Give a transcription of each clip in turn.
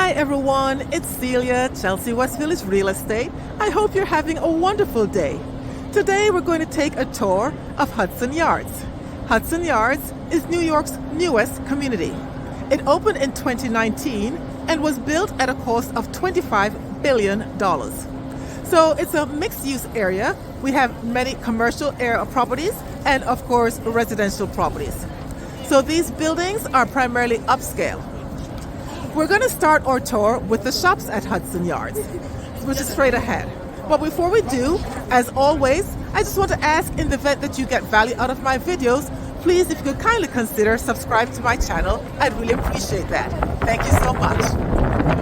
Hi everyone, it's Celia, Chelsea West Village Real Estate. I hope you're having a wonderful day. Today we're going to take a tour of Hudson Yards. Hudson Yards is New York's newest community. It opened in 2019 and was built at a cost of $25 billion. So it's a mixed-use area. We have many commercial area properties and of course residential properties. So these buildings are primarily upscale. We're going to start our tour with the shops at Hudson Yards, which is straight ahead. But before we do, as always, I just want to ask, in the event that you get value out of my videos, please, if you could kindly consider subscribe to my channel. I'd really appreciate that. Thank you so much.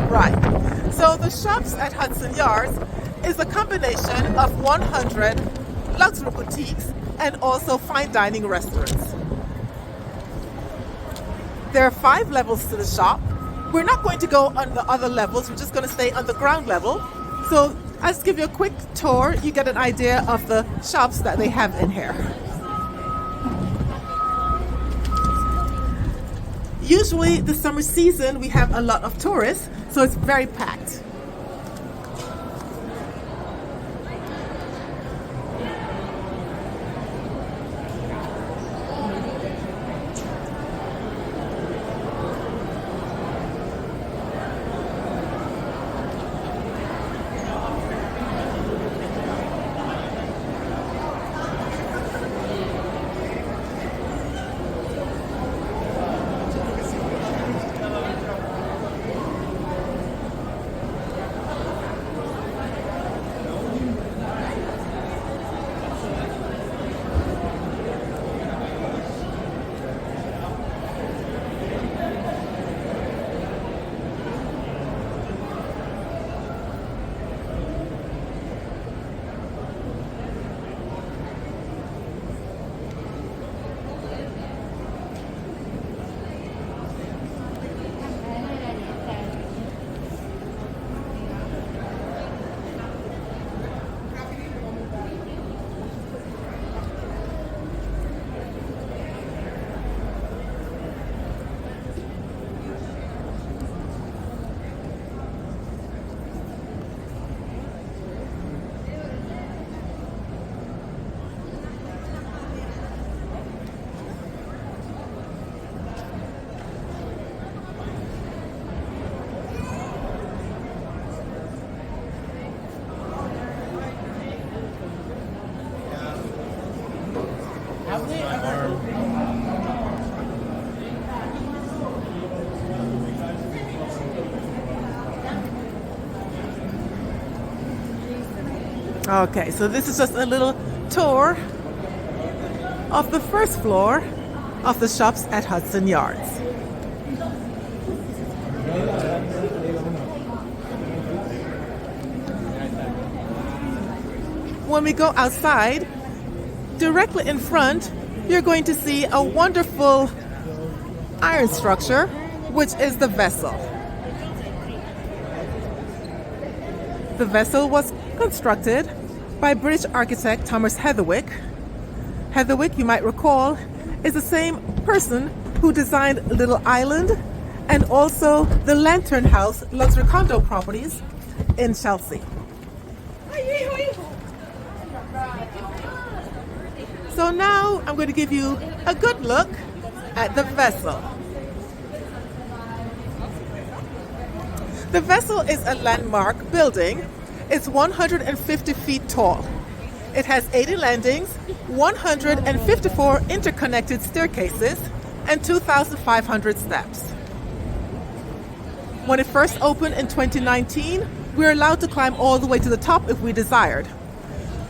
Right. So the shops at Hudson Yards is a combination of 100 luxury boutiques and also fine dining restaurants. There are 5 levels to the shop. We're not going to go on the other levels, we're just going to stay on the ground level. So I'll just give you a quick tour, you get an idea of the shops that they have in here. Usually the summer season we have a lot of tourists, so it's very packed. Okay, so this is just a little tour of the first floor of the shops at Hudson Yards. When we go outside, directly in front, you're going to see a wonderful iron structure, which is the vessel. The vessel was constructed by British architect Thomas Heatherwick. Heatherwick, you might recall, is the same person who designed Little Island and also the Lantern House luxury condo properties in Chelsea. So now I'm going to give you a good look at the vessel. The vessel is a landmark building. It's 150 feet tall. It has 80 landings, 154 interconnected staircases, and 2,500 steps. When it first opened in 2019, we were allowed to climb all the way to the top if we desired.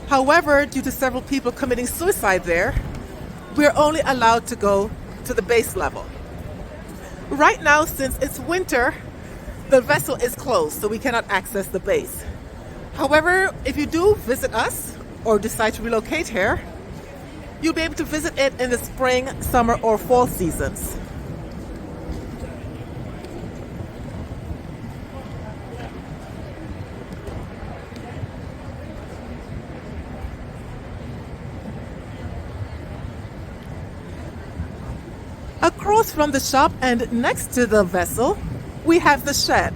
However, due to several people committing suicide there, we're only allowed to go to the base level. Right now, since it's winter, the vessel is closed, so we cannot access the base. However, if you do visit us or decide to relocate here, you'll be able to visit it in the spring, summer, or fall seasons. Across from the shop and next to the vessel, we have the shed.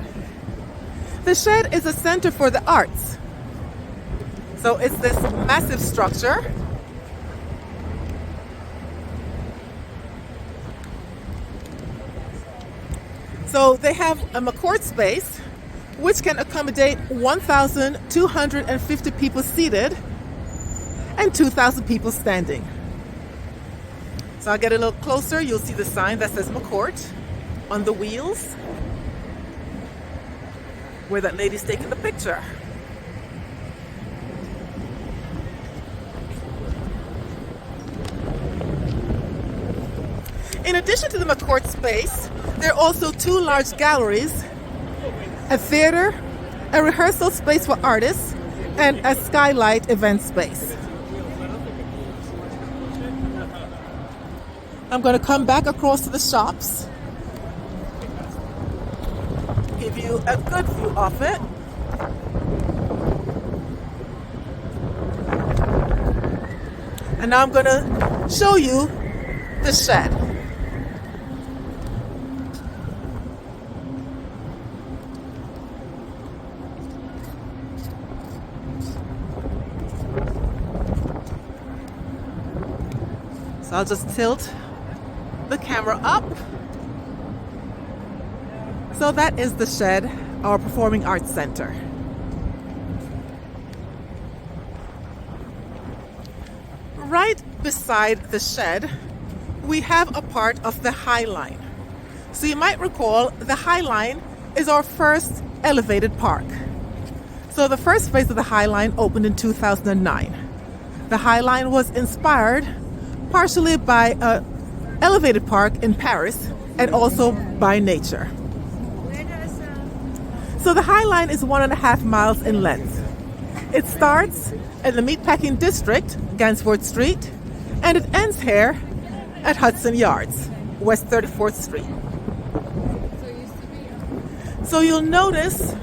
The shed is a center for the arts. So it's this massive structure. So they have a McCourt space, which can accommodate 1,250 people seated and 2,000 people standing. So I'll get a little closer. You'll see the sign that says McCourt on the wheels, where that lady's taking the picture. In addition to the McCourt space, there are also two large galleries, a theater, a rehearsal space for artists, and a skylight event space. I'm going to come back across to the shops, give you a good view of it. And now I'm going to show you the shed. So I'll just tilt the camera up. So that is the shed, our Performing Arts Center. Right beside the shed, we have a part of the High Line. So you might recall the High Line is our first elevated park. So the first phase of the High Line opened in 2009. The High Line was inspired partially by an elevated park in Paris and also by nature. So the High Line is 1.5 miles in length. It starts at the Meatpacking District, Gansevoort Street, and it ends here at Hudson Yards, West 34th Street. So you'll notice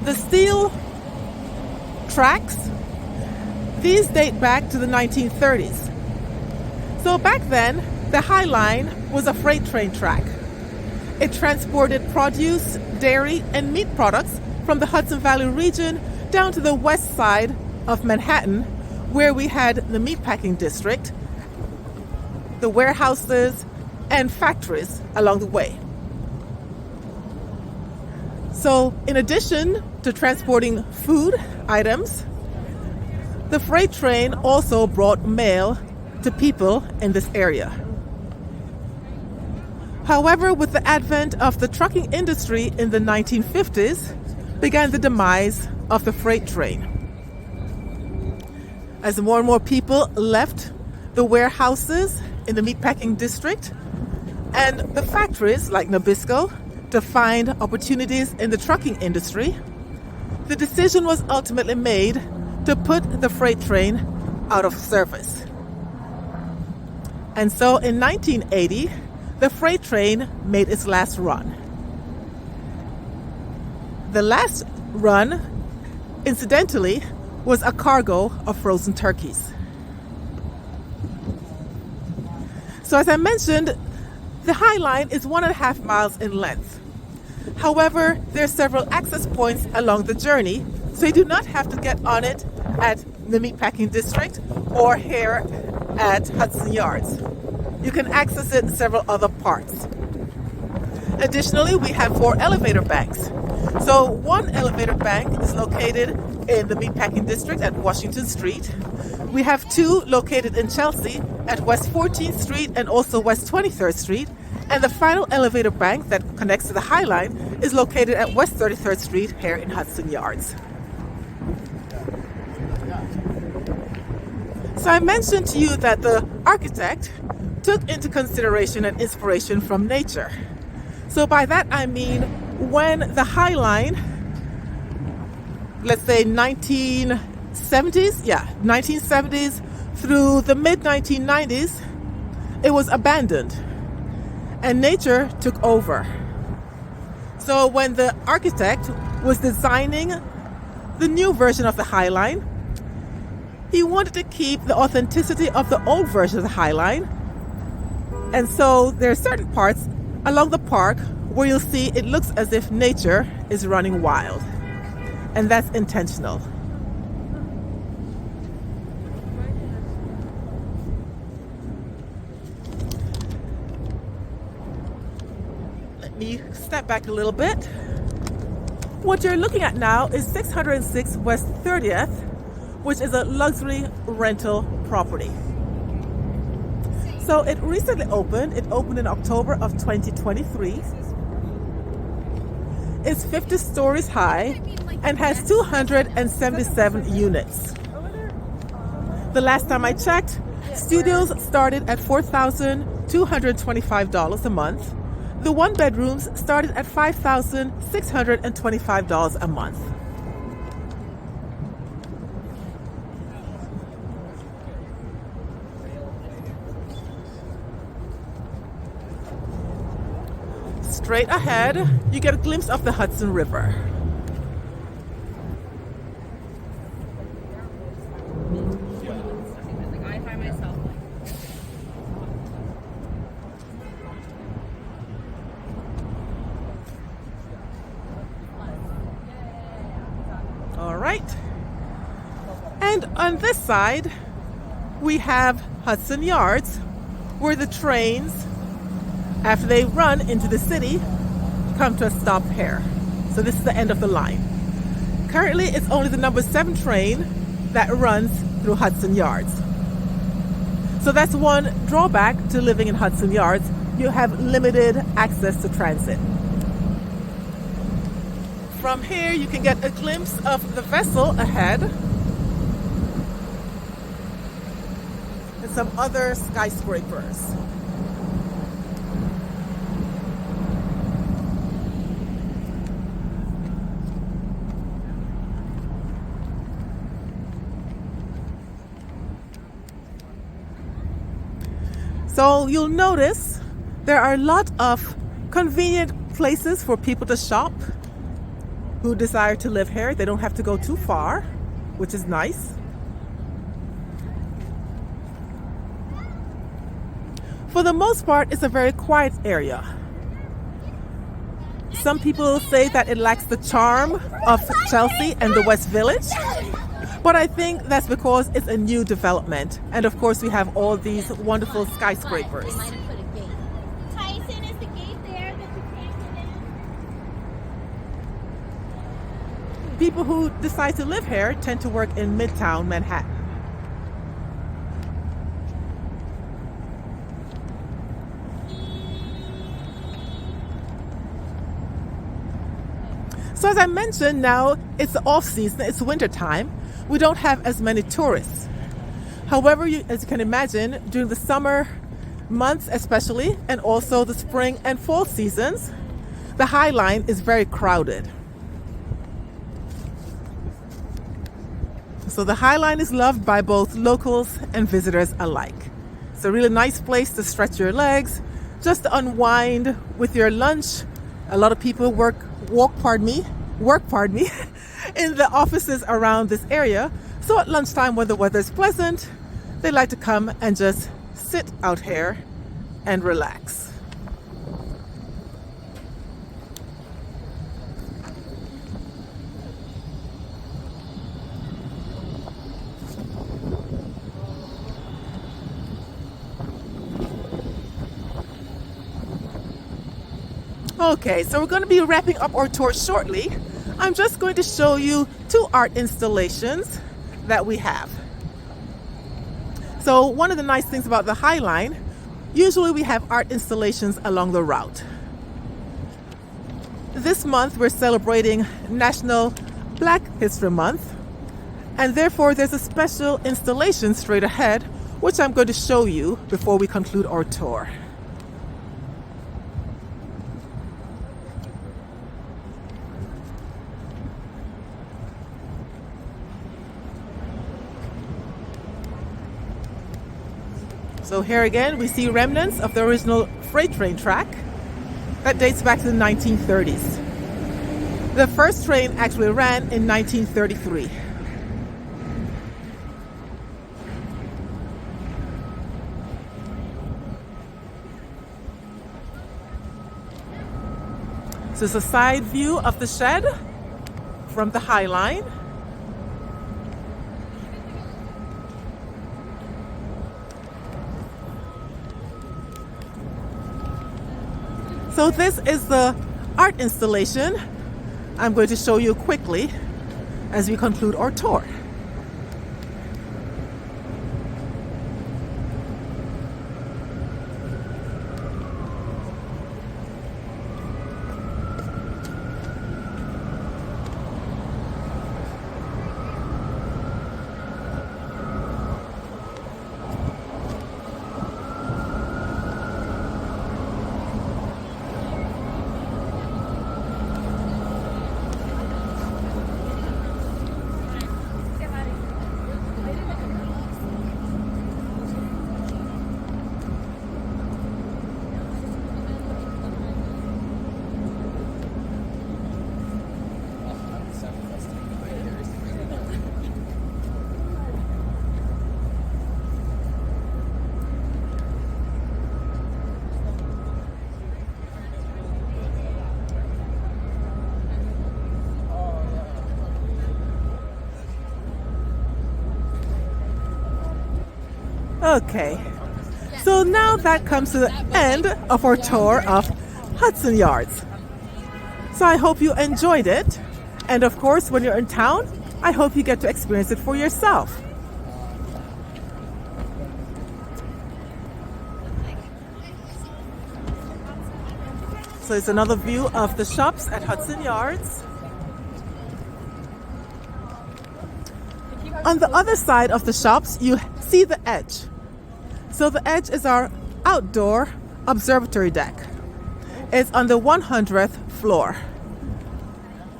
the steel tracks. These date back to the 1930s. So back then, the High Line was a freight train track. It transported produce, dairy, and meat products from the Hudson Valley region down to the west side of Manhattan, where we had the Meatpacking District, the warehouses, and factories along the way. So in addition to transporting food items, the freight train also brought mail to people in this area. However, with the advent of the trucking industry in the 1950s, began the demise of the freight train. As more and more people left the warehouses in the Meatpacking District and the factories like Nabisco to find opportunities in the trucking industry, the decision was ultimately made to put the freight train out of service. And so in 1980, the freight train made its last run. The last run, incidentally, was a cargo of frozen turkeys. So as I mentioned, the High Line is 1.5 miles in length. However, there are several access points along the journey, so you do not have to get on it at the Meatpacking District or here at Hudson Yards. You can access it in several other parts. Additionally, we have 4 elevator banks. So one elevator bank is located in the Meatpacking District at Washington Street. We have 2 located in Chelsea at West 14th Street and also West 23rd Street. And the final elevator bank that connects to the High Line is located at West 33rd Street here in Hudson Yards. So I mentioned to you that the architect took into consideration and inspiration from nature. So by that I mean when the High Line, let's say 1970s through the mid-1990s, it was abandoned and nature took over. So when the architect was designing the new version of the High Line, he wanted to keep the authenticity of the old version of the High Line. And so there are certain parts along the park where you'll see it looks as if nature is running wild. And that's intentional. Let me step back a little bit. What you're looking at now is 606 West 30th, which is a luxury rental property. So it recently opened. It opened in October of 2023. It's 50 stories high and has 277 units. The last time I checked, studios started at $4,225 a month. The one bedrooms started at $5,625 a month. Straight ahead, you get a glimpse of the Hudson River. All right. And on this side, we have Hudson Yards, where the trains, after they run into the city, come to a stop here. So this is the end of the line. Currently, it's only the number 7 train that runs through Hudson Yards. So that's one drawback to living in Hudson Yards. You have limited access to transit. From here, you can get a glimpse of the vessel ahead and some other skyscrapers. So you'll notice there are a lot of convenient places for people to shop who desire to live here. They don't have to go too far, which is nice. For the most part, it's a very quiet area. Some people say that it lacks the charm of Chelsea and the West Village. But I think that's because it's a new development. And of course, we have all these wonderful skyscrapers. Tyson, is the gate there that you can't get in? People who decide to live here tend to work in Midtown Manhattan. So as I mentioned, now it's the off season, it's winter time. We don't have as many tourists. However, as you can imagine, during the summer months especially, and also the spring and fall seasons, the High Line is very crowded. So the High Line is loved by both locals and visitors alike. It's a really nice place to stretch your legs, just to unwind with your lunch. A lot of people work in the offices around this area. So at lunchtime, when the weather is pleasant, they like to come and just sit out here and relax. Okay, so we're going to be wrapping up our tour shortly. I'm just going to show you 2 art installations that we have. So one of the nice things about the High Line, usually we have art installations along the route. This month we're celebrating National Black History Month, and therefore there's a special installation straight ahead, which I'm going to show you before we conclude our tour. So here again, we see remnants of the original freight train track that dates back to the 1930s. The first train actually ran in 1933. So it's a side view of the shed from the High Line. So this is the art installation I'm going to show you quickly as we conclude our tour. Okay, so now that comes to the end of our tour of Hudson Yards. So I hope you enjoyed it. And of course, when you're in town, I hope you get to experience it for yourself. So it's another view of the shops at Hudson Yards. On the other side of the shops, you see the edge. So the edge is our outdoor observatory deck. It's on the 100th floor.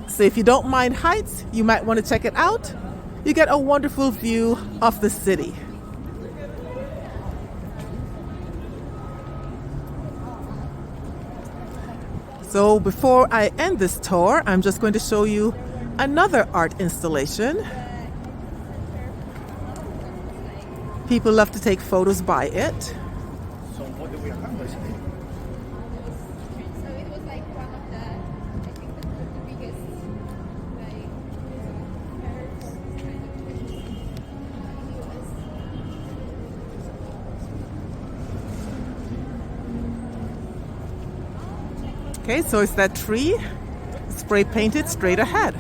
So if you don't mind heights, you might want to check it out. You get a wonderful view of the city. So before I end this tour, I'm just going to show you another art installation. People love to take photos by it. So what do we accomplish? So it was like one of the, I think the biggest, like, Okay, so it's that tree, spray painted straight ahead.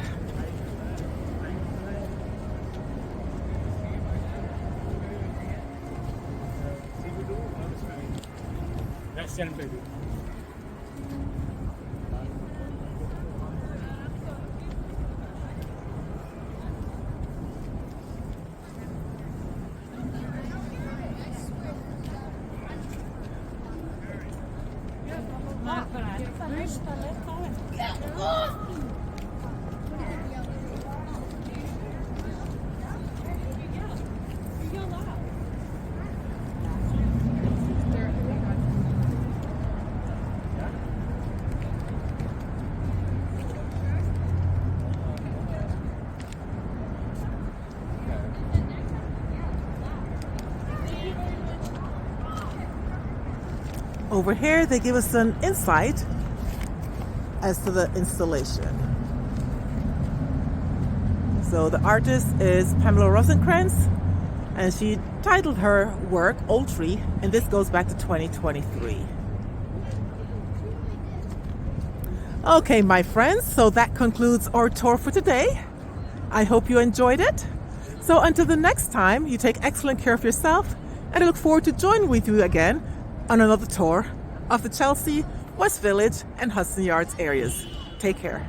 Over here, they give us an insight as to the installation. So the artist is Pamela Rosenkrantz, and she titled her work Old Tree, and this goes back to 2023. Okay, my friends, so that concludes our tour for today. I hope you enjoyed it. So until the next time, you take excellent care of yourself, and I look forward to joining with you again on another tour of the Chelsea, West Village, and Hudson Yards areas. Take care.